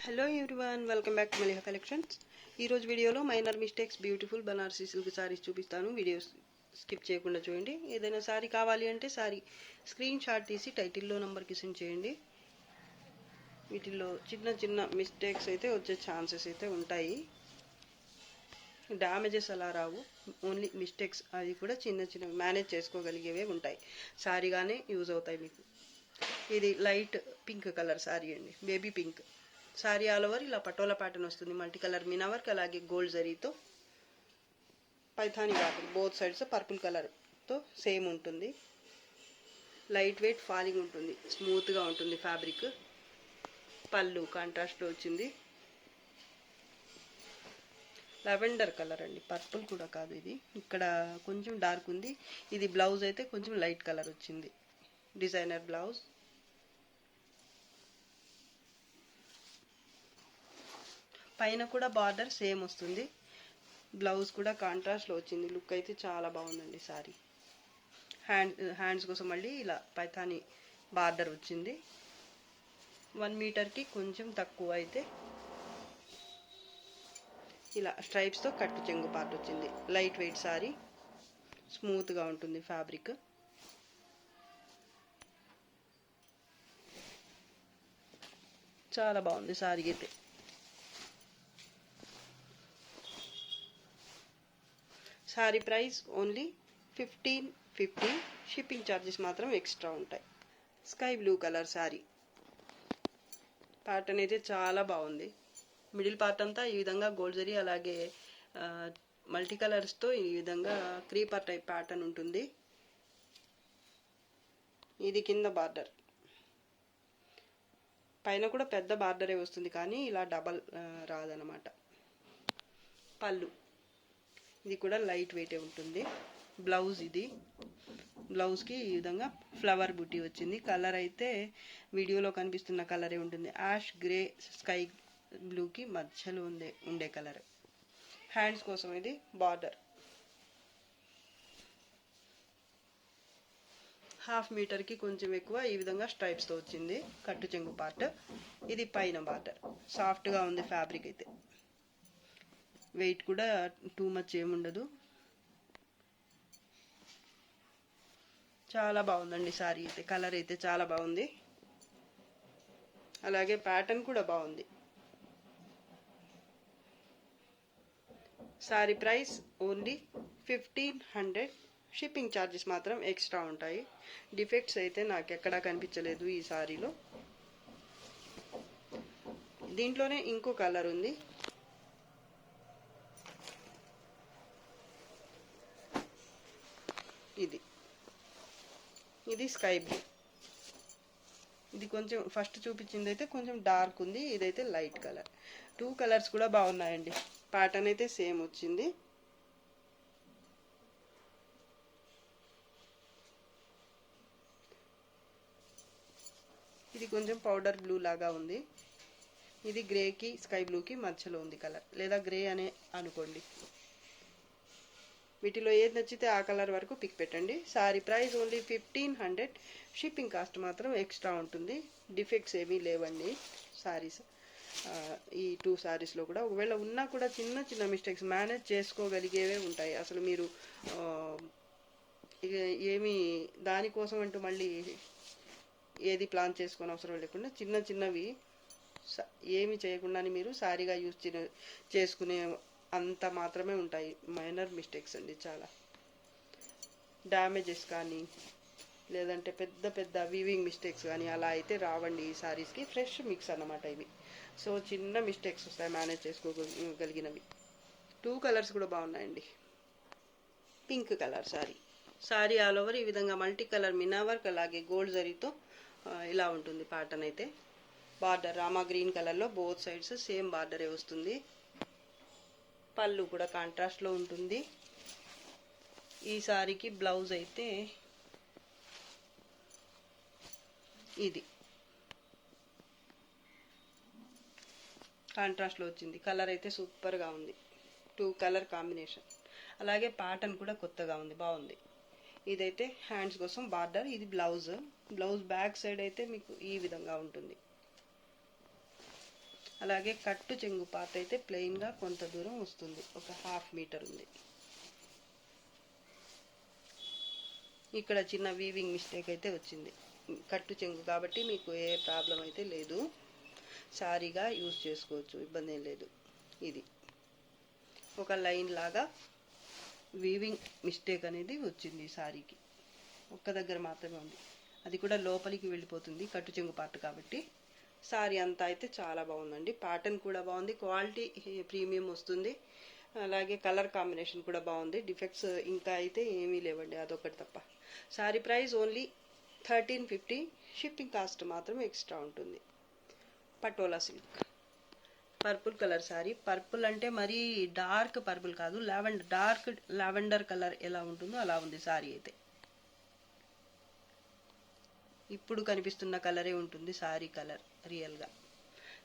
Hello everyone, welcome back to Maliha collections. ఈరోజు వీడియోలో minor mistakes beautiful Banarasi silk saris చూపిస్తాను. Video skip చేయకుండా చూడండి. ఏదైనా సారీ కావాలి అంటే సారీ స్క్రీన్ షాట్ తీసి టైటిల్లో నెంబర్కి సెండ్ చేయండి. వీటిల్లో చిన్న చిన్న మిస్టేక్స్ అయితే వచ్చే ఛాన్సెస్ అయితే ఉంటాయి. డ్యామేజెస్ అలా రావు, ఓన్లీ మిస్టేక్స్ అవి కూడా చిన్న చిన్న మేనేజ్ చేసుకోగలిగేవే ఉంటాయి. సారీగానే యూజ్ అవుతాయి మీకు. ఇది లైట్ పింక్ కలర్ సారీ అండి, baby pink sorry. All over ఇలా పటోలా ప్యాటర్న్ వస్తుంది, మల్టీ కలర్ మీనా వర్క్, అలాగే గోల్డ్ జరీతో Paithani pattern. Both sides purple కలర్తో సేమ్ ఉంటుంది. లైట్ వెయిట్ ఫాలింగ్ ఉంటుంది, స్మూత్గా ఉంటుంది ఫ్యాబ్రిక్. పళ్ళు కాంట్రాస్ట్లో వచ్చింది, లెవెండర్ కలర్ అండి, పర్పుల్ కూడా కాదు. ఇది ఇక్కడ కొంచెం డార్క్ ఉంది. ఇది బ్లౌజ్ అయితే కొంచెం లైట్ కలర్ వచ్చింది, డిజైనర్ బ్లౌజ్. పైన కూడా బార్డర్ సేమ్ వస్తుంది, బ్లౌజ్ కూడా కాంట్రాస్ట్లో వచ్చింది. లుక్ అయితే చాలా బాగుందండి సారీ. హ్యాండ్స్ కోసం మళ్ళీ ఇలా పైథానీ బార్డర్ వచ్చింది. 1 మీటర్కి కొంచెం తక్కువ అయితే ఇలా స్ట్రైప్స్తో కట్టు చెంగు పార్ట్ వచ్చింది. లైట్ వెయిట్ సారీ, స్మూత్గా ఉంటుంది ఫ్యాబ్రిక్. చాలా బాగుంది సారీ అయితే. Sorry price only 1550. Shipping charges మాత్రం ఎక్స్ట్రా ఉంటాయి. Sky blue colour sorry. Pattern అయితే చాలా బాగుంది. మిడిల్ పార్ట్ అంతా ఈ విధంగా గోల్డ్ జరీ, అలాగే మల్టీ కలర్స్తో ఈ విధంగా క్రీపర్ టైప్ ప్యాటర్న్ ఉంటుంది. ఇది కింద బార్డర్, పైన కూడా పెద్ద బార్డరే వస్తుంది, కానీ ఇలా డబల్ రాదనమాట. పళ్ళు ఇది కూడా లైట్ వెయిటే ఉంటుంది. బ్లౌజ్ ఇది, బ్లౌజ్కి ఈ విధంగా ఫ్లవర్ బుటీ వచ్చింది. కలర్ అయితే వీడియోలో కనిపిస్తున్న కలరే ఉంటుంది, యాష్ గ్రే స్కై బ్లూకి మధ్యలో ఉండే కలర్. హ్యాండ్స్ కోసం ఇది బార్డర్ 1/2 మీటర్కి కొంచెం ఎక్కువ ఈ విధంగా స్ట్రైప్స్తో వచ్చింది, కట్టు చెంగు పార్ట్. ఇది పైన బార్డర్. సాఫ్ట్గా ఉంది ఫ్యాబ్రిక్ అయితే, వెయిట్ కూడా టూ మచ్ ఏముండదు. చాలా బాగుందండి సారీ అయితే. కలర్ అయితే చాలా బాగుంది, అలాగే ప్యాటర్న్ కూడా బాగుంది. Sorry price only 1500. Shipping charges మాత్రం ఎక్స్ట్రా ఉంటాయి. డిఫెక్ట్స్ అయితే నాకు ఎక్కడా కనిపించలేదు ఈ సారీలో. దీంట్లోనే ఇంకో కలర్ ఉంది, ఇది స్కై బ్లూ. ఇది కొంచెం ఫస్ట్ చూపించింది అయితే కొంచెం డార్క్ ఉంది, ఇదైతే లైట్ కలర్. 2 కలర్స్ కూడా బాగున్నాయండి. ప్యాటర్న్ అయితే సేమ్ వచ్చింది. ఇది కొంచెం పౌడర్ బ్లూ లాగా ఉంది. ఇది గ్రేకి స్కై బ్లూకి మధ్యలో ఉంది కలర్, లేదా గ్రే అనే అనుకోండి. వీటిలో ఏది నచ్చితే ఆ కలర్ వరకు పిక్ పెట్టండి. Sorry price only 1500. Shipping cost మాత్రం ఎక్స్ట్రా ఉంటుంది. డిఫెక్ట్స్ ఏమీ లేవండి సారీస్. ఈ 2 సారీస్లో కూడా ఒకవేళ ఉన్నా కూడా చిన్న చిన్న మిస్టేక్స్ మేనేజ్ చేసుకోగలిగేవే ఉంటాయి. అసలు మీరు ఏమి దానికోసం అంటూ మళ్ళీ ఏది ప్లాన్ చేసుకొని అవసరం లేకుండా చిన్న చిన్నవి ఏమి చేయకుండానే మీరు సారీగా యూజ్ చేసుకునే అంత మాత్రమే ఉంటాయి. మైనర్ మిస్టేక్స్ అండి, చాలా. డ్యామేజెస్ కానీ లేదంటే పెద్ద పెద్ద వీవింగ్ మిస్టేక్స్ కానీ అలా అయితే రావండి ఈ సారీస్కి. ఫ్రెష్ మిక్స్ అన్నమాట ఇవి. సో చిన్న మిస్టేక్స్ వస్తాయి మేనేజ్ చేసుకోగలిగినవి. 2 కలర్స్ కూడా బాగున్నాయండి. Pink colour sorry all over ఈ విధంగా మల్టీ కలర్ మీనా వర్క్, అలాగే గోల్డ్ జరీతో ఇలా ఉంటుంది ప్యాటర్న్ అయితే. బార్డర్ రామా గ్రీన్ కలర్లో బోత్ సైడ్స్ సేమ్ బార్డరే వస్తుంది. పళ్ళు కూడా కాంట్రాస్ట్లో ఉంటుంది. ఈ సారీకి బ్లౌజ్ అయితే ఇది కాంట్రాస్ట్లో వచ్చింది. కలర్ అయితే సూపర్గా ఉంది, 2 కలర్ కాంబినేషన్. అలాగే ప్యాటర్న్ కూడా కొత్తగా ఉంది, బాగుంది. ఇదైతే హ్యాండ్స్ కోసం బార్డర్, ఇది బ్లౌజ్ బ్యాక్ సైడ్ అయితే మీకు ఈ విధంగా ఉంటుంది. అలాగే కట్టు చెంగు పార్ట్ అయితే ప్లెయిన్గా కొంత దూరం వస్తుంది, ఒక 1/2 మీటర్ ఉంది. ఇక్కడ చిన్న వీవింగ్ మిస్టేక్ అయితే వచ్చింది. కట్టు చెంగు కాబట్టి మీకు ఏ ప్రాబ్లం అయితే లేదు, సారీగా యూజ్ చేసుకోవచ్చు, ఇబ్బంది ఏం లేదు. ఇది ఒక లైన్ లాగా వీవింగ్ మిస్టేక్ అనేది వచ్చింది ఈ సారీకి, ఒక్క దగ్గర మాత్రమే ఉంది, అది కూడా లోపలికి వెళ్ళిపోతుంది కట్టు చెంగు పార్ట్ కాబట్టి. సారీ అంతా అయితే చాలా బాగుందండి, ప్యాటర్న్ కూడా బాగుంది, క్వాలిటీ ప్రీమియం వస్తుంది, అలాగే కలర్ కాంబినేషన్ కూడా బాగుంది. డిఫెక్ట్స్ ఇంకా అయితే ఏమీ లేవండి, అదొకటి తప్ప. Sorry price only 1350, shipping cost మాత్రం ఎక్స్ట్రా ఉంటుంది. Patola silk purple colour sorry. Purple అంటే మరీ డార్క్ పర్పుల్ కాదు, డార్క్ లావెండర్ కలర్ ఎలా ఉంటుందో అలా ఉంది సారీ అయితే. ఇప్పుడు కనిపిస్తున్న కలరే ఉంటుంది సారీ కలర్ రియల్గా.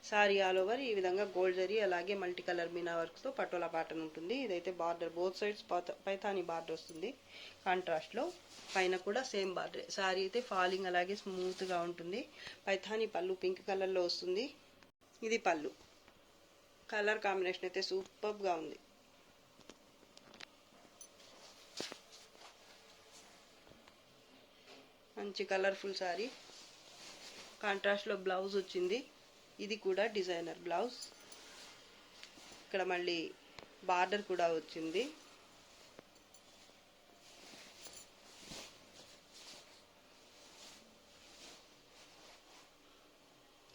సారీ ఆల్ ఓవర్ ఈ విధంగా గోల్డ్ జరీ అలాగే మల్టీ కలర్ మీనా వర్క్తో పటోలా ప్యాటర్న్ ఉంటుంది. ఇదైతే border both sides Paithani border వస్తుంది కాంట్రాస్ట్లో, పైన కూడా సేమ్ బార్డర్. సారీ అయితే ఫాలింగ్ అలాగే స్మూత్గా ఉంటుంది. పైథానీ పళ్ళు పింక్ కలర్లో వస్తుంది. ఇది పళ్ళు. కలర్ కాంబినేషన్ అయితే సూపర్గా ఉంది. మంచి కలర్ఫుల్ సారీ. కాంట్రాస్ట్లో బ్లౌజ్ వచ్చింది, ఇది కూడా డిజైనర్ బ్లౌజ్. ఇక్కడ మళ్ళీ బార్డర్ కూడా వచ్చింది.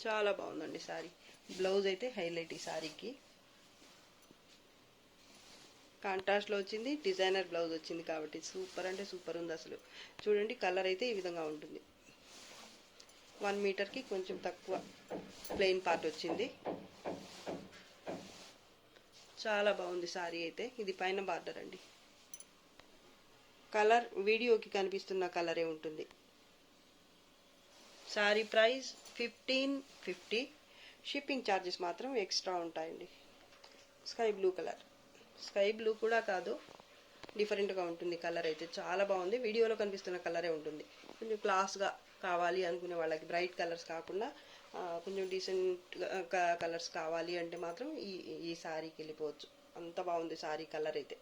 చాలా బాగుందండి సారీ. బ్లౌజ్ అయితే హైలైట్ ఈ సారీకి. కాంట్రాస్ట్లో వచ్చింది, డిజైనర్ బ్లౌజ్ వచ్చింది కాబట్టి సూపర్ అంటే సూపర్ ఉంది అసలు. చూడండి కలర్ అయితే ఈ విధంగా ఉంటుంది. 1 మీటర్కి కొంచెం తక్కువ ప్లెయిన్ పార్ట్ వచ్చింది. చాలా బాగుంది సారీ అయితే. ఇది పైన బార్డర్ అండి. కలర్ వీడియోకి కనిపిస్తున్న కలరే ఉంటుంది. సారీ ప్రైస్ 1550, షిప్పింగ్ ఛార్జెస్ మాత్రం ఎక్స్ట్రా ఉంటాయండి. Sky blue colour, sky blue కూడా కాదు, డిఫరెంట్గా ఉంటుంది కలర్ అయితే. చాలా బాగుంది, వీడియోలో కనిపిస్తున్న కలరే ఉంటుంది. కొంచెం క్లాస్గా కావాలి అనుకునే వాళ్ళకి, బ్రైట్ కలర్స్ కాకుండా కొంచెం డీసెంట్ కలర్స్ కావాలి అంటే మాత్రం ఈ సారీకి వెళ్ళిపోవచ్చు. అంత బాగుంది సారీ కలర్ అయితే.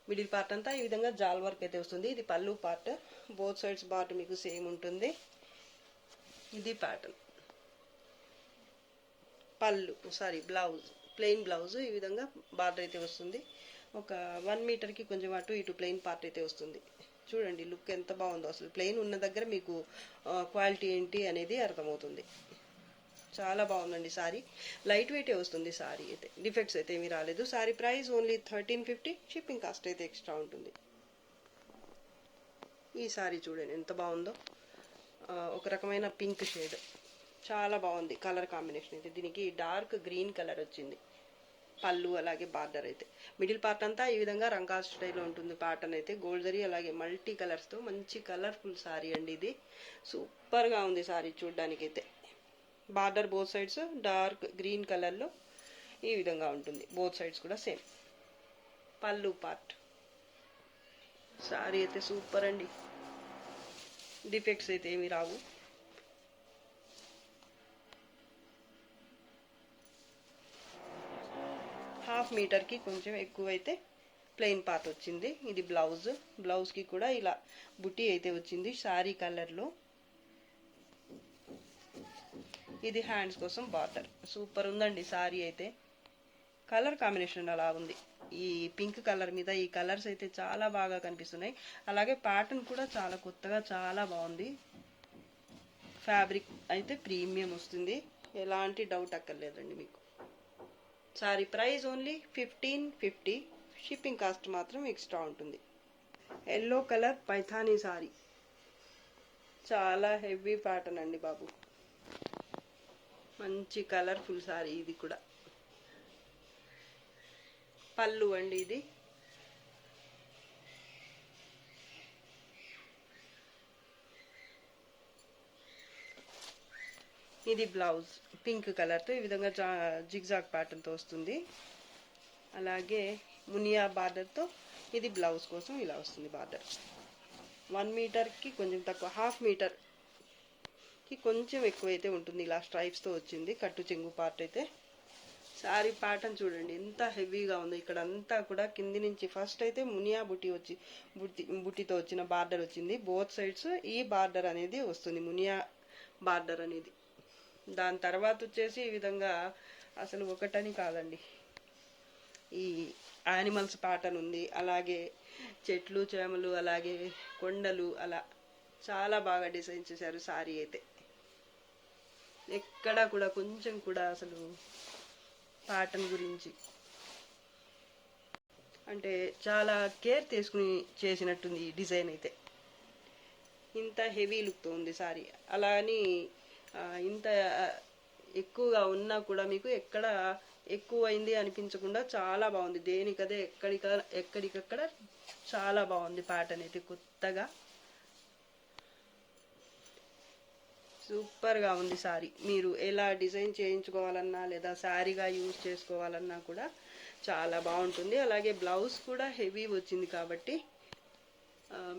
మిడిల్ పార్ట్ అంతా ఈ విధంగా జాల్ వర్క్ అయితే వస్తుంది. ఇది పళ్ళు పార్ట్, బోత్ సైడ్స్ బార్డర్ మీకు సేమ్ ఉంటుంది. ఇది ప్యాటర్న్. బ్లౌజ్ ప్లెయిన్ బ్లౌజ్ ఈ విధంగా బార్డర్ అయితే వస్తుంది. ఒక 1 మీటర్కి కొంచెం అటు ఇటు ప్లెయిన్ పార్ట్ అయితే వస్తుంది. చూడండి లుక్ ఎంత బాగుందో అసలు. ప్లెయిన్ ఉన్న దగ్గర మీకు క్వాలిటీ ఏంటి అనేది అర్థమవుతుంది. చాలా బాగుందండి సారీ. లైట్ వెయిటే వస్తుంది సారీ అయితే, డిఫెక్ట్స్ అయితే ఏమీ రాలేదు. Sorry price only 1350, shipping cost అయితే ఎక్స్ట్రా ఉంటుంది. ఈ సారీ చూడండి ఎంత బాగుందో, ఒక రకమైన పింక్ షేడ్, చాలా బాగుంది కలర్ కాంబినేషన్ అయితే. దీనికి డార్క్ గ్రీన్ కలర్ వచ్చింది పళ్ళు అలాగే బార్డర్ అయితే. మిడిల్ పార్ట్ అంతా ఈ విధంగా రంగా స్టైల్లో ఉంటుంది ప్యాటర్న్ అయితే. గోల్డ్ జరీ అలాగే మల్టీ కలర్స్తో మంచి కలర్ఫుల్ సారీ అండి ఇది. సూపర్గా ఉంది సారీ చూడ్డానికి అయితే. Border both sides dark green కలర్లో ఈ విధంగా ఉంటుంది, బోత్ సైడ్స్ కూడా సేమ్. పళ్ళు పార్ట్. సారీ అయితే సూపర్ అండి, డిఫెక్ట్స్ అయితే ఏమి రావు. హాఫ్ మీటర్కి కొంచెం ఎక్కువైతే ప్లెయిన్ పార్ట్ వచ్చింది. ఇది బ్లౌజ్. బ్లౌజ్కి కూడా ఇలా బుట్టి అయితే వచ్చింది శారీ కలర్లో. ఇది హ్యాండ్స్ కోసం బార్డర్. సూపర్ ఉందండి సారీ అయితే. కలర్ కాంబినేషన్ అలా ఉంది. ఈ పింక్ కలర్ మీద ఈ కలర్స్ అయితే చాలా బాగా కనిపిస్తున్నాయి. అలాగే ప్యాటర్న్ కూడా చాలా కొత్తగా చాలా బాగుంది. ఫ్యాబ్రిక్ అయితే ప్రీమియం వస్తుంది, ఎలాంటి డౌట్ అక్కర్లేదండి మీకు. Sorry price only 1550, shipping cost మాత్రం ఎక్స్ట్రా ఉంటుంది. ఎల్లో కలర్ పైథానీ సారీ, చాలా హెవీ ప్యాటర్న్ అండి బాబు. మంచి కలర్ఫుల్ సారీ ఇది కూడా. పళ్ళు అండి ఇది. ఇది బ్లౌజ్ పింక్ కలర్తో ఈ విధంగా జిగ్జాగ్ ప్యాటర్న్తో వస్తుంది. అలాగే మునియా బార్డర్తో ఇది బ్లౌజ్ కోసం ఇలా వస్తుంది బార్డర్. 1 మీటర్కి కొంచెం తక్కువ, హాఫ్ మీటర్ కొంచెం ఎక్కువైతే ఉంటుంది, ఇలా స్ట్రైప్స్తో వచ్చింది కట్టు చెంగు పార్ట్ అయితే. శారీ ప్యాటర్న్ చూడండి ఎంత హెవీగా ఉందో. ఇక్కడ అంతా కూడా కింది నుంచి ఫస్ట్ అయితే మునియా బుట్టితో వచ్చిన బార్డర్ వచ్చింది. బోత్ సైడ్స్ ఈ బార్డర్ అనేది వస్తుంది, మునియా బార్డర్ అనేది. దాని తర్వాత వచ్చేసి ఈ విధంగా అసలు ఒకటని కాదండి, ఈ యానిమల్స్ ప్యాటర్న్ ఉంది, అలాగే చెట్లు చేమలు, అలాగే కొండలు, అలా చాలా బాగా డిజైన్ చేశారు శారీ అయితే. ఎక్కడా కూడా కొంచెం కూడా అసలు ప్యాటర్న్ గురించి అంటే చాలా కేర్ తీసుకుని చేసినట్టుంది ఈ డిజైన్ అయితే. ఇంత హెవీ లుక్తో ఉంది సారీ. అలా అని ఇంత ఎక్కువగా ఉన్నా కూడా మీకు ఎక్కడ ఎక్కువ అయింది అనిపించకుండా చాలా బాగుంది. దేనికదే ఎక్కడికక్కడ చాలా బాగుంది ప్యాటర్న్ అయితే. కొత్తగా సూపర్గా ఉంది సారీ. మీరు ఎలా డిజైన్ చేయించుకోవాలన్నా లేదా శారీగా యూజ్ చేసుకోవాలన్నా కూడా చాలా బాగుంటుంది. అలాగే బ్లౌజ్ కూడా హెవీ వచ్చింది కాబట్టి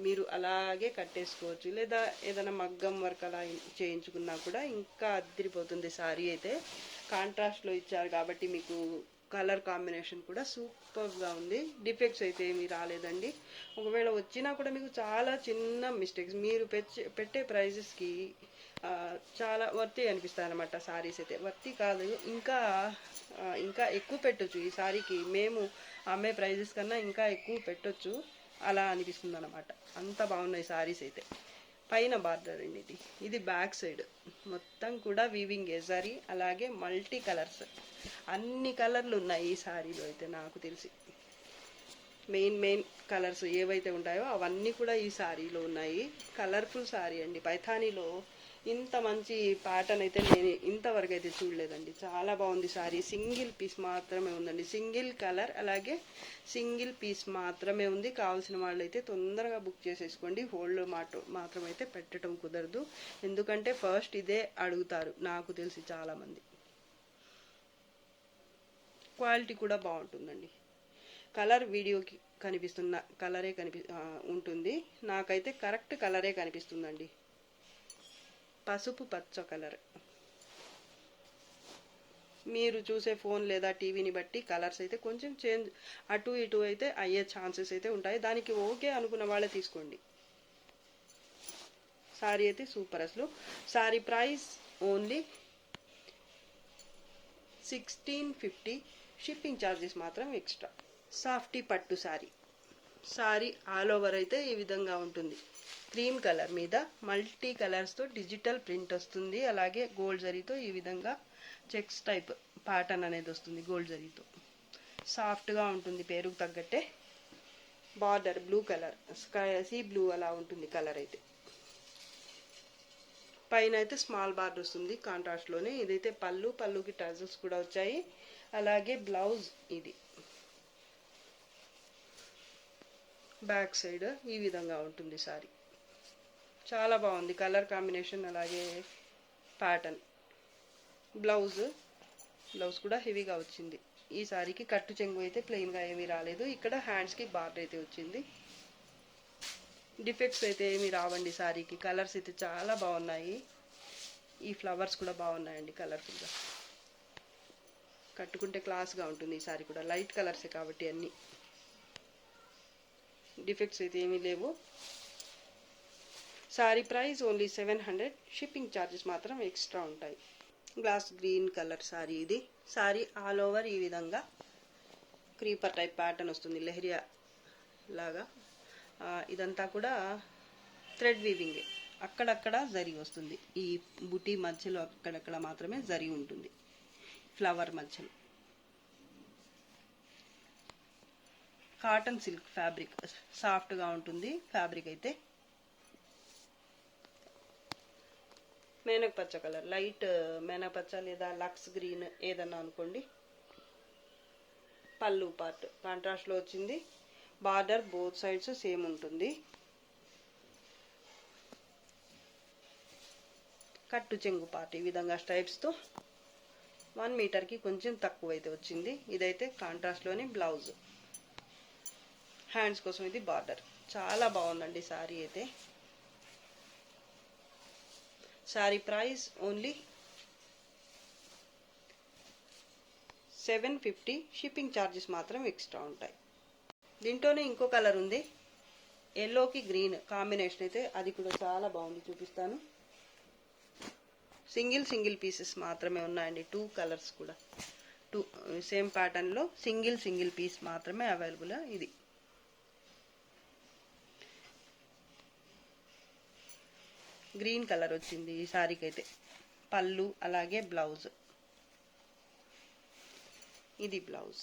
మీరు అలాగే కట్టేసుకోవచ్చు, లేదా ఏదైనా మగ్గం వర్క్ అలా చేయించుకున్నా కూడా ఇంకా అదిరిపోతుంది సారీ అయితే. కాంట్రాస్ట్లో ఇచ్చారు కాబట్టి మీకు కలర్ కాంబినేషన్ కూడా సూపర్గా ఉంది. డిఫెక్ట్స్ అయితే ఏమీ రాలేదండి. ఒకవేళ వచ్చినా కూడా మీకు చాలా చిన్న మిస్టేక్స్, మీరు పెట్టే ప్రైజెస్కి చాలా వర్తీ అనిపిస్తాయి అన్నమాట సారీస్ అయితే. వర్తీ కాదు, ఇంకా ఎక్కువ పెట్టొచ్చు ఈ సారీకి. మేము అమ్మే ప్రైజెస్ కన్నా ఇంకా ఎక్కువ పెట్టొచ్చు అలా అనిపిస్తుంది అన్నమాట. అంత బాగున్నాయి సారీస్ అయితే. పైన బార్డర్ అండి ఇది బ్యాక్ సైడ్ మొత్తం కూడా వీవింగ్ ఎజరీ, అలాగే మల్టీ కలర్స్, అన్ని కలర్లు ఉన్నాయి ఈ సారీలో అయితే. నాకు తెలిసి మెయిన్ కలర్స్ ఏవైతే ఉంటాయో అవన్నీ కూడా ఈ సారీలో ఉన్నాయి. కలర్ఫుల్ సారీ అండి. పైథానీలో ఇంత మంచి ప్యాటర్న్ అయితే నేను ఇంతవరకు అయితే చూడలేదండి. చాలా బాగుంది సారీ. సింగిల్ పీస్ మాత్రమే ఉందండి, సింగిల్ కలర్, అలాగే సింగిల్ పీస్ మాత్రమే ఉంది. కావాల్సిన వాళ్ళు అయితే తొందరగా బుక్ చేసేసుకోండి. హోల్డ్లో మాత్రం అయితే పెట్టడం కుదరదు, ఎందుకంటే ఫస్ట్ ఇదే అడుగుతారు నాకు తెలిసి చాలామంది. క్వాలిటీ కూడా బాగుంటుందండి. కలర్ వీడియోకి కనిపిస్తున్న కలరే ఉంటుంది. నాకైతే కరెక్ట్ కలరే కనిపిస్తుందండి, పసుపు పచ్చ కలర్. మీరు చూసే ఫోన్ లేదా టీవీని బట్టి కలర్స్ అయితే కొంచెం చేంజ్ అటు ఇటు అయితే అయ్యే ఛాన్సెస్ అయితే ఉంటాయి. దానికి ఓకే అనుకున్న వాళ్ళే తీసుకోండి. సారీ అయితే సూపర్. అసలు sorry price only 1650, shipping charges మాత్రం ఎక్స్ట్రా. సాఫ్టీ పట్టు సారీ ఆల్ ఓవర్ అయితే ఈ విధంగా ఉంటుంది. క్రీమ్ కలర్ మీద మల్టీ కలర్స్తో డిజిటల్ ప్రింట్ వస్తుంది, అలాగే గోల్డ్ జరీతో ఈ విధంగా చెక్స్ టైప్ ప్యాటర్న్ అనేది వస్తుంది గోల్డ్ జరీతో. సాఫ్ట్గా ఉంటుంది, పేరుకు తగ్గట్టే. Border blue colour, sea blue అలా ఉంటుంది కలర్ అయితే. పైన అయితే స్మాల్ బార్డర్ వస్తుంది కాంట్రాస్ట్లోనే. ఇదైతే పళ్ళుకి టజల్స్ కూడా వచ్చాయి, అలాగే బ్లౌజ్ ఇది. బ్యాక్ సైడ్ ఈ విధంగా ఉంటుంది సారీ. చాలా బాగుంది కలర్ కాంబినేషన్, అలాగే ప్యాటర్న్. బ్లౌజ్ కూడా హెవీగా వచ్చింది. ఈ సారీకి కట్టు చెంగు అయితే ప్లెయిన్గా ఏమీ రాలేదు. ఇక్కడ హ్యాండ్స్కి బార్డర్ అయితే వచ్చింది. డిఫెక్ట్స్ అయితే ఏమీ రావండి సారీకి. కలర్స్ అయితే చాలా బాగున్నాయి. ఈ ఫ్లవర్స్ కూడా బాగున్నాయండి కలర్ఫుల్గా. కట్టుకుంటే క్లాస్గా ఉంటుంది ఈ సారీ కూడా. లైట్ కలర్సే కాబట్టి అన్నీ డిఫెక్ట్స్ అయితే ఏమీ లేవు. Sorry price only 700, shipping charges మాత్రం ఎక్స్ట్రా ఉంటాయి. గ్లాస్ గ్రీన్ కలర్ సారీ ఇది. సారీ ఆల్ ఓవర్ ఈ విధంగా క్రీపర్ టైప్ ప్యాటర్న్ వస్తుంది, లెహరియా లాగా. ఇదంతా కూడా థ్రెడ్ వీవింగ్, అక్కడక్కడ జరీ వస్తుంది. ఈ బుటీ మధ్యలో అక్కడక్కడ మాత్రమే జరీ ఉంటుంది, ఫ్లవర్ మధ్యలో. కాటన్ సిల్క్ ఫ్యాబ్రిక్, సాఫ్ట్గా ఉంటుంది ఫ్యాబ్రిక్ అయితే. మేనపచ్చ కలర్, లైట్ మేనపచ్చ లేదా లక్స్ గ్రీన్ ఏదన్నా అనుకోండి. పళ్ళు పార్ట్ కాంట్రాస్ట్లో వచ్చింది. బార్డర్ బోత్ సైడ్స్ సేమ్ ఉంటుంది. కట్టు చెంగు పార్ట్ ఈ విధంగా స్ట్రైప్స్తో 1 మీటర్కి కొంచెం తక్కువ అయితే వచ్చింది. ఇదైతే కాంట్రాస్ట్లోని బ్లౌజ్. హ్యాండ్స్ కోసం ఇది బార్డర్. చాలా బాగుందండి సారీ అయితే. Sari price only 750. Shipping charges మాత్రం ఎక్స్ట్రా ఉంటాయి. దీంట్లోనే ఇంకో కలర్ ఉంది, ఎల్లోకి గ్రీన్ కాంబినేషన్ అయితే అది కూడా చాలా బాగుంది, చూపిస్తాను. సింగిల్ పీసెస్ మాత్రమే ఉన్నాయండి, 2 కలర్స్ కూడా సేమ్ ప్యాటర్న్లో సింగిల్ పీస్ మాత్రమే అవైలబుల్. ఇది గ్రీన్ కలర్ వచ్చింది ఈ శారీకి అయితే. పళ్ళు అలాగే బ్లౌజ్, ఇది బ్లౌజ్.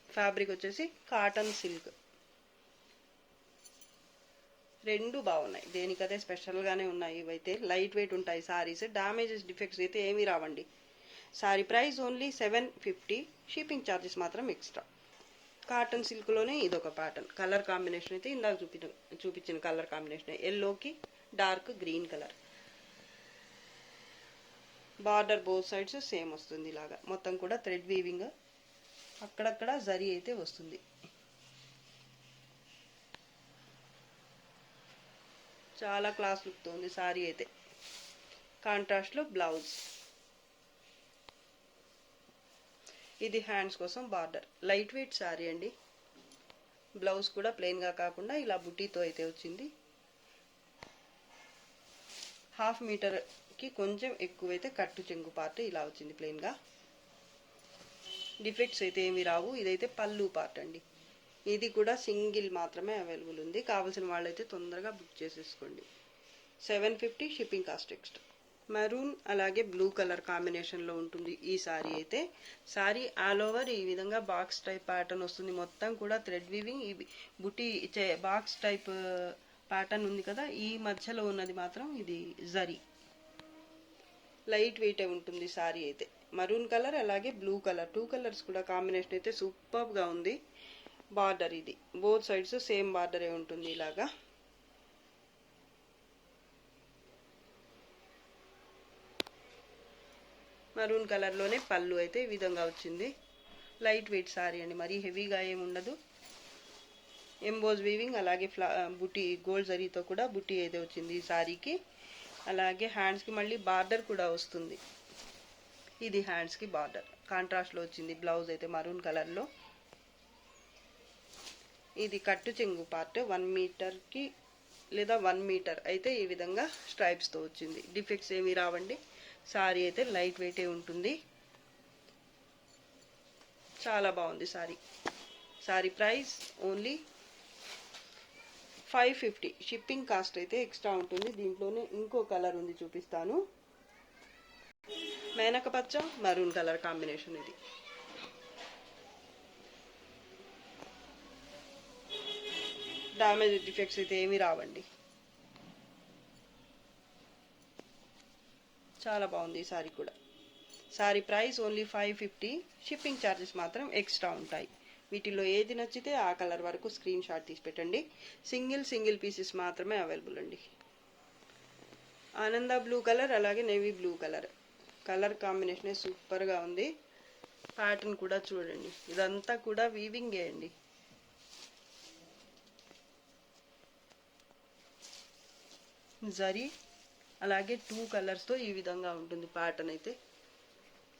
ఫ్యాబ్రిక్ వచ్చేసి కాటన్ సిల్క్. రెండు బాగున్నాయి, దేనికదే స్పెషల్గానే ఉన్నాయి. ఇవైతే లైట్ వెయిట్ ఉంటాయి సారీస్, డ్యామేజెస్ డిఫెక్ట్స్ అయితే ఏమీ రావండి. Sorry price only 750. Shipping charges మాత్రం ఎక్స్ట్రా. కాటన్ సిల్క్లోనే ఇదొక ప్యాటర్న్. కలర్ కాంబినేషన్ అయితే ఇందాక చూపించిన కలర్ కాంబినేషన్, ఎల్లోకి dark green colour. Border both sides same వస్తుంది ఇలాగా, మొత్తం కూడా థ్రెడ్ వీవింగ్, అక్కడక్కడ జరీ అయితే వస్తుంది. చాలా క్లాస్ లుక్తో ఉంది సారీ అయితే. కాంట్రాస్ట్లో బ్లౌజ్, ఇది హ్యాండ్స్ కోసం బార్డర్. లైట్ వెయిట్ సారీ అండి. బ్లౌజ్ కూడా ప్లెయిన్గా కాకుండా ఇలా బుటీతో అయితే వచ్చింది. 1/2 మీటర్కి కొంచెం ఎక్కువైతే కట్టు చెంగు పార్ట్ ఇలా వచ్చింది ప్లెయిన్గా. డిఫెక్ట్స్ అయితే ఏమి రావు. ఇదైతే పళ్ళు పార్ట్ అండి. ఇది కూడా సింగిల్ మాత్రమే అవైలబుల్ ఉంది. కావాల్సిన వాళ్ళైతే తొందరగా బుక్ చేసేసుకోండి. 750 షిప్పింగ్ కాస్ట్ ఎక్స్ట్రా. మెరూన్ అలాగే బ్లూ కలర్ కాంబినేషన్లో ఉంటుంది ఈ సారీ అయితే. సారీ ఆల్ ఓవర్ ఈ విధంగా బాక్స్ టైప్ ప్యాటర్న్ వస్తుంది. మొత్తం కూడా థ్రెడ్ వీవింగ్. ఈ బుటీ బాక్స్ టైప్ ప్యాటర్న్ ఉంది కదా, ఈ మధ్యలో ఉన్నది మాత్రం ఇది జరీ. లైట్ వెయిట్ ఉంటుంది సారీ అయితే. మరూన్ కలర్ అలాగే బ్లూ కలర్, 2 కలర్స్ కూడా కాంబినేషన్ అయితే సూపర్గా ఉంది. బార్డర్ ఇది బోత్ సైడ్స్ సేమ్ బార్డరే ఉంటుంది ఇలాగా. మరూన్ కలర్లోనే పళ్ళు అయితే ఈ విధంగా వచ్చింది. లైట్ వెయిట్ సారీ అండి, మరీ హెవీగా ఏమి ఉండదు. ఎంబోజ్ వీవింగ్ అలాగే బుటీ గోల్డ్ జరీతో కూడా బుటీ అయితే వచ్చింది ఈ సారీకి. అలాగే హ్యాండ్స్కి మళ్ళీ బార్డర్ కూడా వస్తుంది. ఇది హ్యాండ్స్కి బార్డర్ కాంట్రాస్ట్లో వచ్చింది. బ్లౌజ్ అయితే మరూన్ కలర్లో. ఇది కట్టు చెంగు పార్ట్ 1 మీటర్కి లేదా 1 మీటర్ అయితే ఈ విధంగా స్ట్రైప్స్తో వచ్చింది. డిఫెక్ట్స్ ఏమీ రావండి. సారీ అయితే లైట్ వెయిటే ఉంటుంది. చాలా బాగుంది sorry. Sorry price only 550. Shipping cost అయితే ఎక్స్ట్రా ఉంటుంది. దీంట్లోనే ఇంకో కలర్ ఉంది, చూపిస్తాను. మేనక పచ్చ మరూన్ కలర్ కాంబినేషన్ ఇది. డామేజ్ డిఫెక్ట్స్ అయితే ఏమీ రావండి. చాలా బాగుంది ఈ సారీ కూడా. Sorry price only 550. Shipping charges మాత్రం ఎక్స్ట్రా ఉంటాయి. వీటిలో ఏది నచ్చితే ఆ కలర్ వరకు స్క్రీన్ షాట్ తీసి పెట్టండి. సింగిల్ పీసెస్ మాత్రమే అవైలబుల్ అండి. ఆనంద బ్లూ కలర్ అలాగే navy blue colour. Colour combination సూపర్గా ఉంది. ప్యాటర్న్ కూడా చూడండి, ఇదంతా కూడా వీవింగే అండి. జరీ అలాగే 2 కలర్స్తో ఈ విధంగా ఉంటుంది ప్యాటర్న్ అయితే.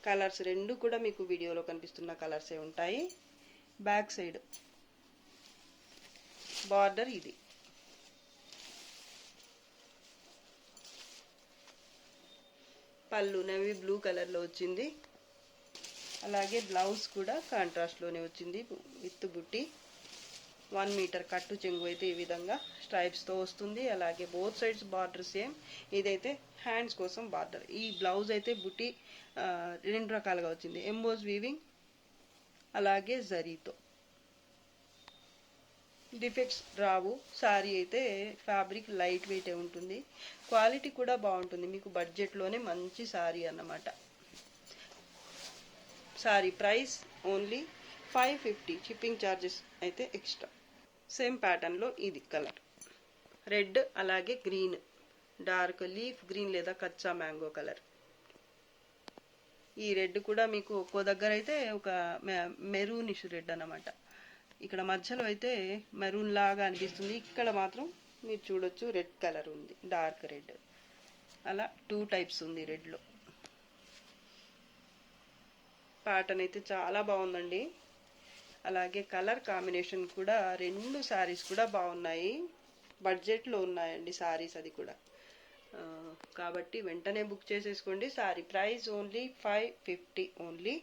కలర్స్ రెండు కూడా మీకు వీడియోలో కనిపిస్తున్న కలర్సే ఉంటాయి. బ్యాక్ సైడ్ బార్డర్ ఇది. పళ్ళు నేవీ బ్లూ కలర్లో వచ్చింది. అలాగే బ్లౌజ్ కూడా కాంట్రాస్ట్లోనే వచ్చింది విత్ బుట్టి. 1 మీటర్ కట్టు చెంగు అయితే ఈ విధంగా స్ట్రైప్స్తో వస్తుంది. అలాగే బోత్ సైడ్స్ బార్డర్ సేమ్. ఇదైతే హ్యాండ్స్ కోసం బార్డర్. ఈ బ్లౌజ్ అయితే బుట్టి 2 రకాలుగా వచ్చింది, ఎంబోజ్ వీవింగ్ అలాగే జరీతో. డిఫెక్ట్స్ రావు. సారీ అయితే ఫ్యాబ్రిక్ లైట్ వెయిటే ఉంటుంది. క్వాలిటీ కూడా బాగుంటుంది. మీకు బడ్జెట్లోనే మంచి సారీ అన్నమాట. Sorry price only 550. Shipping charges అయితే ఎక్స్ట్రా. సేమ్ ప్యాటర్న్లో ఇది కలర్ రెడ్ అలాగే గ్రీన్, డార్క్ లీఫ్ గ్రీన్ లేదా కచ్చా మ్యాంగో కలర్. ఈ రెడ్ కూడా మీకు ఒక్కో దగ్గర అయితే ఒక మెరూనిష్ రెడ్ అన్నమాట. ఇక్కడ మధ్యలో అయితే మెరూన్ లాగా అనిపిస్తుంది, ఇక్కడ మాత్రం మీరు చూడొచ్చు రెడ్ కలర్ ఉంది, డార్క్ రెడ్. అలా 2 టైప్స్ ఉంది రెడ్లో. ప్యాటర్న్ అయితే చాలా బాగుందండి. అలాగే కలర్ కాంబినేషన్ కూడా 2 శారీస్ కూడా బాగున్నాయి. బడ్జెట్లో ఉన్నాయండి శారీస్, అది కూడా. కాబట్టి వెంటనే బుక్ చేసేసుకోండి. Sari price only 550 only.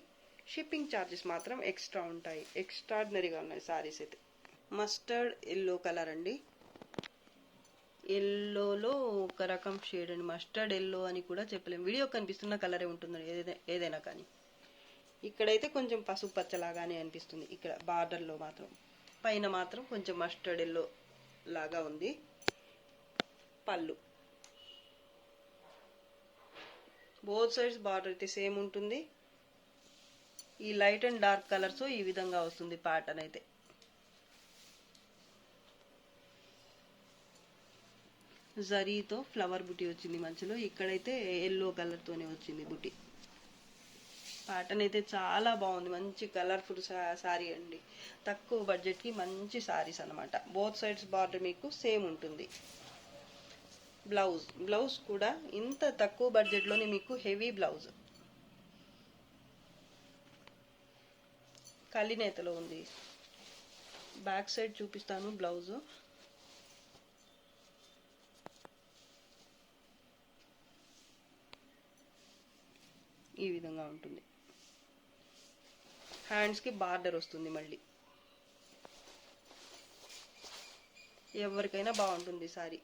Shipping charges మాత్రం ఎక్స్ట్రా ఉంటాయి. ఎక్స్ట్రాడినరీగా ఉన్నాయి శారీస్ అయితే. మస్టర్డ్ ఎల్లో కలర్ అండి. ఎల్లోలో ఒక రకం షేడ్ అండి. మస్టర్డ్ ఎల్లో అని కూడా చెప్పలేము, వీడియో కనిపిస్తున్న కలరే ఉంటుందండి ఏదైనా కానీ. ఇక్కడైతే కొంచెం పసుపు పచ్చలాగానే అనిపిస్తుంది, ఇక్కడ బార్డర్లో మాత్రం. పైన మాత్రం కొంచెం మస్టర్డ్ ఎల్లో లాగా ఉంది. పళ్ళు బోత్ సైడ్స్ బార్డర్ అయితే సేమ్ ఉంటుంది. ఈ లైట్ అండ్ డార్క్ కలర్స్ ఈ విధంగా వస్తుంది ప్యాటర్న్ అయితే. జరీతో ఫ్లవర్ బుటీ వచ్చింది మధ్యలో. ఇక్కడైతే ఎల్లో కలర్తోనే వచ్చింది బుటీ. ప్యాటర్న్ అయితే చాలా బాగుంది, మంచి కలర్ఫుల్ శారీ అండి. తక్కువ బడ్జెట్కి మంచి శారీస్ అనమాట. బోత్ సైడ్స్ బార్డర్ మీకు సేమ్ ఉంటుంది. బ్లౌజ్ కూడా ఇంత తక్కువ బడ్జెట్లోనే మీకు హెవీ బ్లౌజ్ కలినేతలో ఉంది. బ్యాక్ సైడ్ చూపిస్తాను బ్లౌజ్. ఈ విధంగా ఉంటుంది. హ్యాండ్స్కి బార్డర్ వస్తుంది మళ్ళీ. ఎవరికైనా బాగుంటుంది సారీ.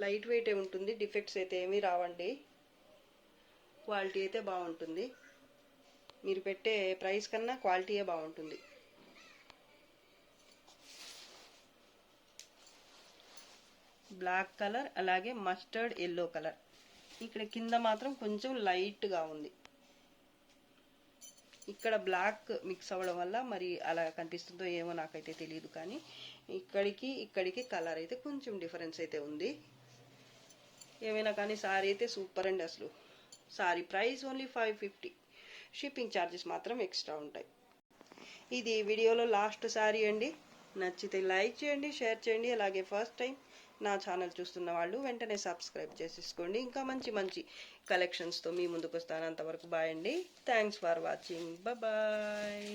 లైట్ వెయిటే ఉంటుంది, డిఫెక్ట్స్ అయితే ఏమీ రావండి. క్వాలిటీ అయితే బాగుంటుంది. మీరు పెట్టే ప్రైస్ కన్నా క్వాలిటీయే బాగుంటుంది. బ్లాక్ కలర్ అలాగే మస్టర్డ్ ఎల్లో కలర్. ఇక్కడ కింద మాత్రం కొంచెం లైట్గా ఉంది. ఇక్కడ బ్లాక్ మిక్స్ అవ్వడం వల్ల మరి అలా కనిపిస్తుందో ఏమో నాకైతే తెలియదు, కానీ ఇక్కడికి కలర్ అయితే కొంచెం డిఫరెన్స్ అయితే ఉంది. ఏమైనా కానీ సారీ అయితే సూపర్ అండి అసలు. Sorry price only 550. Shipping charges మాత్రం ఎక్స్ట్రా ఉంటాయి. ఇది వీడియోలో లాస్ట్ సారీ అండి. నచ్చితే లైక్ చేయండి, షేర్ చేయండి. అలాగే ఫస్ట్ టైం నా ఛానల్ చూస్తున్న వాళ్ళు వెంటనే సబ్స్క్రైబ్ చేసేసుకోండి. ఇంకా మంచి మంచి కలెక్షన్స్తో మీ ముందుకు వస్తాను. అంతవరకు బాయ్ అండి. Thanks for watching. బాయ్.